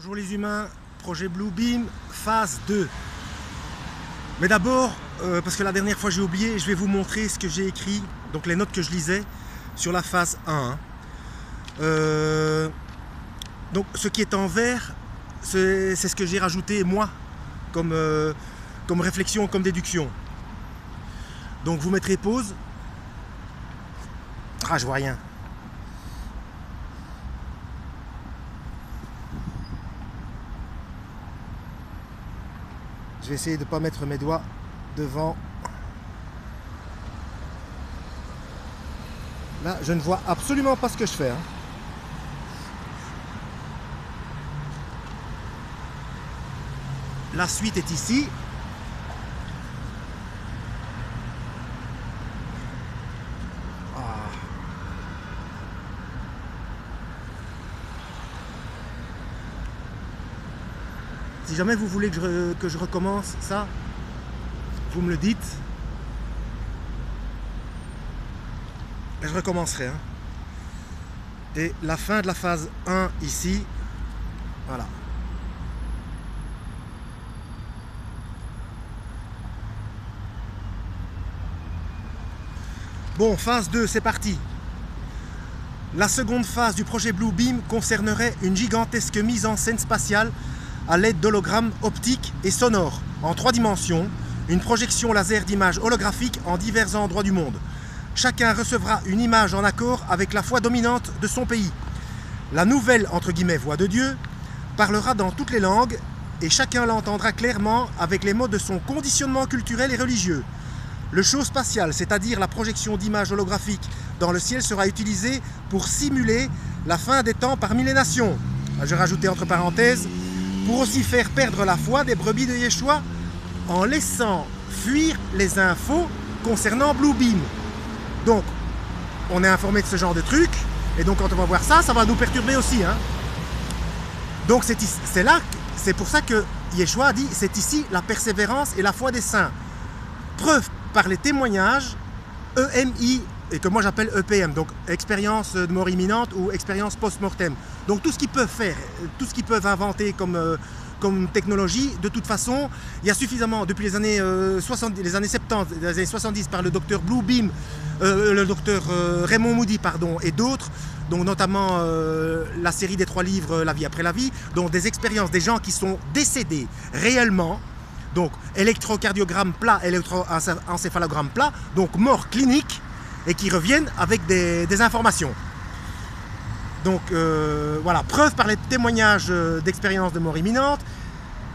Bonjour les humains, projet Bluebeam, phase 2. Mais d'abord, parce que la dernière fois j'ai oublié, je vais vous montrer ce que j'ai écrit, donc les notes que je lisais sur la phase 1. Donc ce qui est en vert, c'est ce que j'ai rajouté moi, comme réflexion, comme déduction. Donc vous mettrez pause. Ah, je vois rien. Je vais essayer de ne pas mettre mes doigts devant. Là, je ne vois absolument pas ce que je fais. La suite est ici. Si jamais vous voulez que je recommence ça, vous me le dites. Et je recommencerai. Et la fin de la phase 1 ici, voilà. Bon, phase 2, c'est parti. La seconde phase du projet Bluebeam concernerait une gigantesque mise en scène spatiale à l'aide d'hologrammes optiques et sonores en 3 dimensions, une projection laser d'images holographiques en divers endroits du monde. Chacun recevra une image en accord avec la foi dominante de son pays. La nouvelle, entre guillemets, voix de Dieu parlera dans toutes les langues et chacun l'entendra clairement avec les mots de son conditionnement culturel et religieux. Le show spatial, c'est-à-dire la projection d'images holographiques dans le ciel, sera utilisé pour simuler la fin des temps parmi les nations. Je rajoutais entre parenthèses, pour aussi faire perdre la foi des brebis de Yeshua en laissant fuir les infos concernant Bluebeam. Donc, on est informé de ce genre de truc, et donc quand on va voir ça, ça va nous perturber aussi. Donc c'est pour ça que Yeshua a dit, c'est ici la persévérance et la foi des saints. Preuve par les témoignages EMI, et que moi j'appelle EPM, donc expérience de mort imminente ou expérience post-mortem. Donc tout ce qu'ils peuvent faire, tout ce qu'ils peuvent inventer comme technologie, de toute façon, il y a suffisamment, depuis les années 70, les années 70, les années 70, par le docteur Bluebeam, le docteur Raymond Moody, pardon, et d'autres, donc notamment la série des 3 livres La vie après la vie, donc des expériences des gens qui sont décédés réellement, donc électrocardiogramme plat, électroencéphalogramme plat, donc mort clinique, et qui reviennent avec des informations. Donc voilà, preuve par les témoignages d'expériences de mort imminente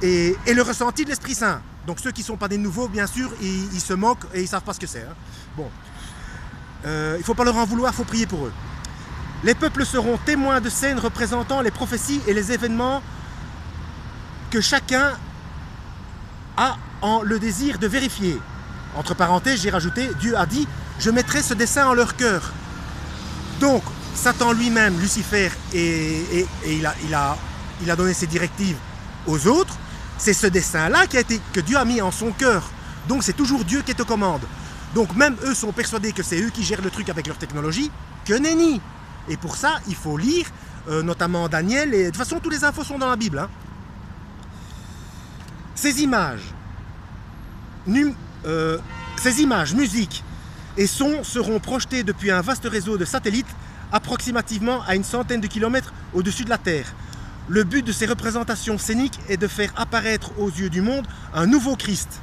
et le ressenti de l'Esprit Saint. Donc ceux qui ne sont pas des nouveaux, bien sûr, ils se moquent et ils ne savent pas ce que c'est. Bon, il ne faut pas leur en vouloir, il faut prier pour eux. Les peuples seront témoins de scènes représentant les prophéties et les événements que chacun a le désir de vérifier. Entre parenthèses, j'ai rajouté, Dieu a dit, je mettrai ce dessein en leur cœur. Donc, Satan lui-même, Lucifer, et il a donné ses directives aux autres. C'est ce dessein-là que Dieu a mis en son cœur. Donc, c'est toujours Dieu qui est aux commandes. Donc, même eux sont persuadés que c'est eux qui gèrent le truc avec leur technologie. Que nenni! Et pour ça, il faut lire, notamment Daniel, et de toute façon, toutes les infos sont dans la Bible. Ces images, musique et sons seront projetés depuis un vaste réseau de satellites approximativement à une centaine de kilomètres au-dessus de la Terre. Le but de ces représentations scéniques est de faire apparaître aux yeux du monde un nouveau Christ.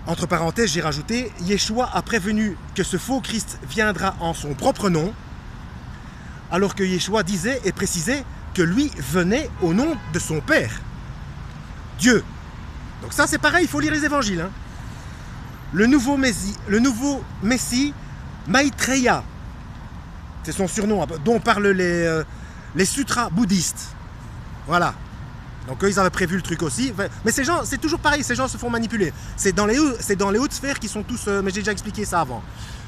Entre parenthèses, j'ai rajouté, Yeshua a prévenu que ce faux Christ viendra en son propre nom, alors que Yeshua disait et précisait que lui venait au nom de son Père, Dieu. Donc ça c'est pareil, il faut lire les évangiles. Le nouveau Messie, Maitreya, c'est son surnom, dont parlent les sutras bouddhistes. Voilà. Donc eux, ils avaient prévu le truc aussi. Mais ces gens, c'est toujours pareil, ces gens se font manipuler. C'est dans les hautes sphères qui sont tous... mais j'ai déjà expliqué ça avant.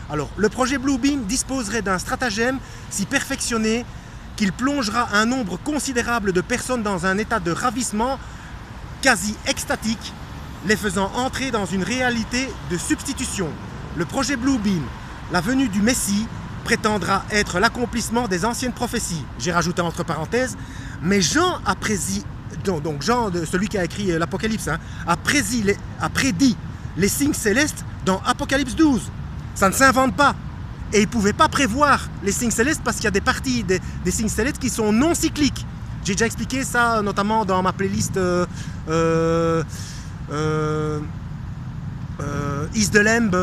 Alors, le projet Bluebeam disposerait d'un stratagème si perfectionné qu'il plongera un nombre considérable de personnes dans un état de ravissement quasi extatique, les faisant entrer dans une réalité de substitution. Le projet Bluebeam, la venue du Messie, prétendra être l'accomplissement des anciennes prophéties. J'ai rajouté entre parenthèses, Mais Jean a prédit, donc Jean, celui qui a écrit l'Apocalypse, hein, a prédit les signes célestes dans Apocalypse 12. Ça ne s'invente pas. Et il ne pouvait pas prévoir les signes célestes parce qu'il y a des parties des signes célestes qui sont non cycliques. J'ai déjà expliqué ça notamment dans ma playlist Is the Lamb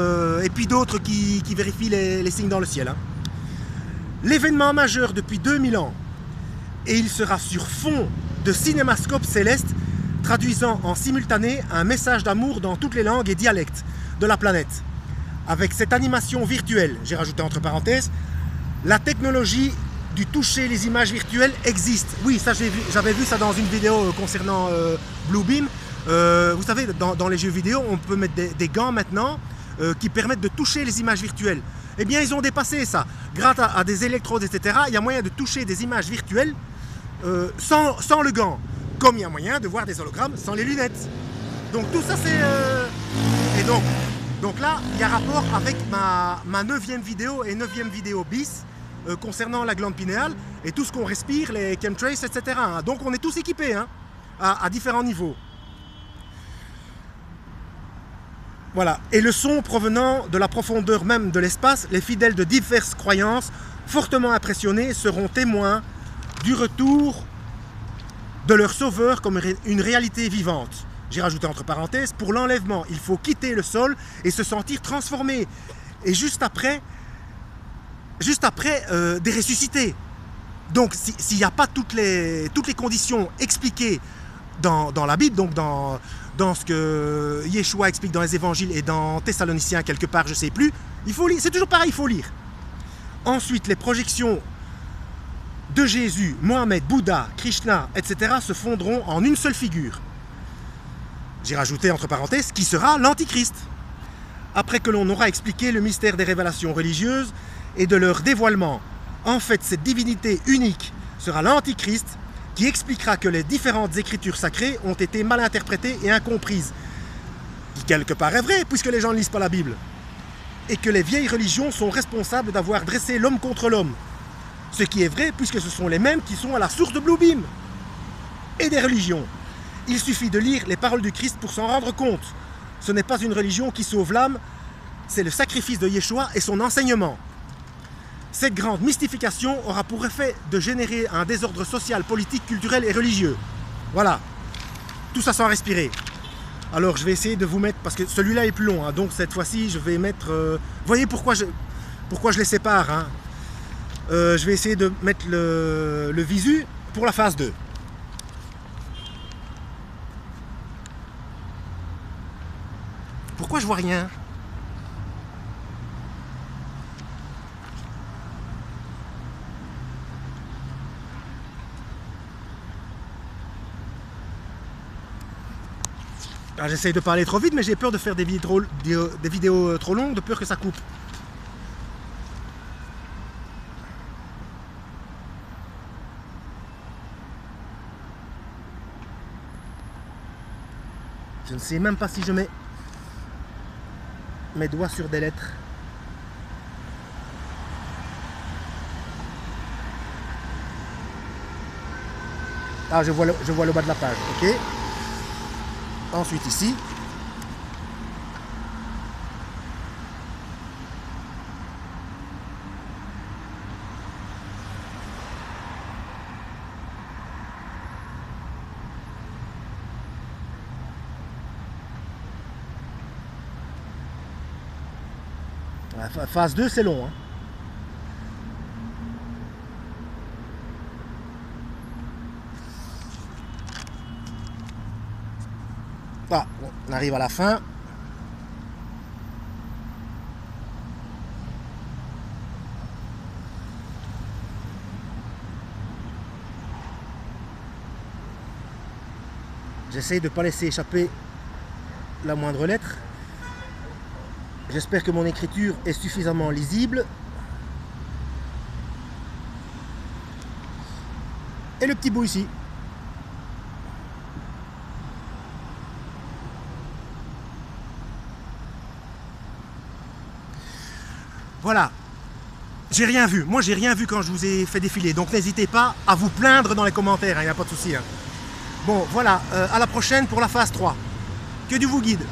et puis d'autres qui vérifient les signes dans le ciel. Hein. L'événement majeur depuis 2000 ans, et il sera sur fond de cinémascope céleste, traduisant en simultané un message d'amour dans toutes les langues et dialectes de la planète. Avec cette animation virtuelle, j'ai rajouté entre parenthèses, la technologie du toucher les images virtuelles existe. Oui, ça j'avais vu ça dans une vidéo concernant Bluebeam. Vous savez, dans les jeux vidéo, on peut mettre des gants maintenant qui permettent de toucher les images virtuelles. Eh bien, ils ont dépassé ça. Grâce à des électrodes, etc., il y a moyen de toucher des images virtuelles sans le gant. Comme il y a moyen de voir des hologrammes sans les lunettes. Donc tout ça, c'est... Et donc là, il y a rapport avec ma 9e vidéo et 9e vidéo bis concernant la glande pinéale et tout ce qu'on respire, les chemtrails, etc. Donc on est tous équipés hein, à différents niveaux. Voilà. Et le son provenant de la profondeur même de l'espace, les fidèles de diverses croyances, fortement impressionnés, seront témoins du retour de leur sauveur comme une réalité vivante. J'ai rajouté entre parenthèses, pour l'enlèvement, il faut quitter le sol et se sentir transformé. Et juste après des ressuscités. Donc s'il n'y a pas toutes les conditions expliquées dans la Bible, donc dans ce que Yeshua explique dans les évangiles et dans Thessaloniciens quelque part, je ne sais plus, il faut lire, c'est toujours pareil, il faut lire. Ensuite, les projections de Jésus, Mohamed, Bouddha, Krishna, etc. se fondront en une seule figure. J'ai rajouté entre parenthèses, qui sera l'Antichrist. Après que l'on aura expliqué le mystère des révélations religieuses et de leur dévoilement. En fait, cette divinité unique sera l'Antichrist qui expliquera que les différentes écritures sacrées ont été mal interprétées et incomprises. Qui quelque part est vrai, puisque les gens ne lisent pas la Bible. Et que les vieilles religions sont responsables d'avoir dressé l'homme contre l'homme. Ce qui est vrai, puisque ce sont les mêmes qui sont à la source de Bluebeam. Et des religions. Il suffit de lire les paroles du Christ pour s'en rendre compte. Ce n'est pas une religion qui sauve l'âme, c'est le sacrifice de Yeshua et son enseignement. Cette grande mystification aura pour effet de générer un désordre social, politique, culturel et religieux. Voilà. Tout ça sans respirer. Alors je vais essayer de vous mettre, parce que celui-là est plus long, hein, donc cette fois-ci je vais mettre... Vous voyez pourquoi je les sépare hein. Je vais essayer de mettre le visu pour la phase 2. Pourquoi je vois rien? J'essaye de parler trop vite, mais j'ai peur de faire des vidéos trop longues, de peur que ça coupe. Je ne sais même pas si je mets mes doigts sur des lettres. Ah, je vois le bas de la page, ok. Ensuite ici. La phase 2, c'est long. Hein. Ah, on arrive à la fin. J'essaye de ne pas laisser échapper la moindre lettre. J'espère que mon écriture est suffisamment lisible. Et le petit bout ici. Voilà. J'ai rien vu. Moi, j'ai rien vu quand je vous ai fait défiler. Donc, n'hésitez pas à vous plaindre dans les commentaires. Il n'y a pas de souci. Hein. Bon, voilà. À la prochaine pour la phase 3. Que Dieu vous guide.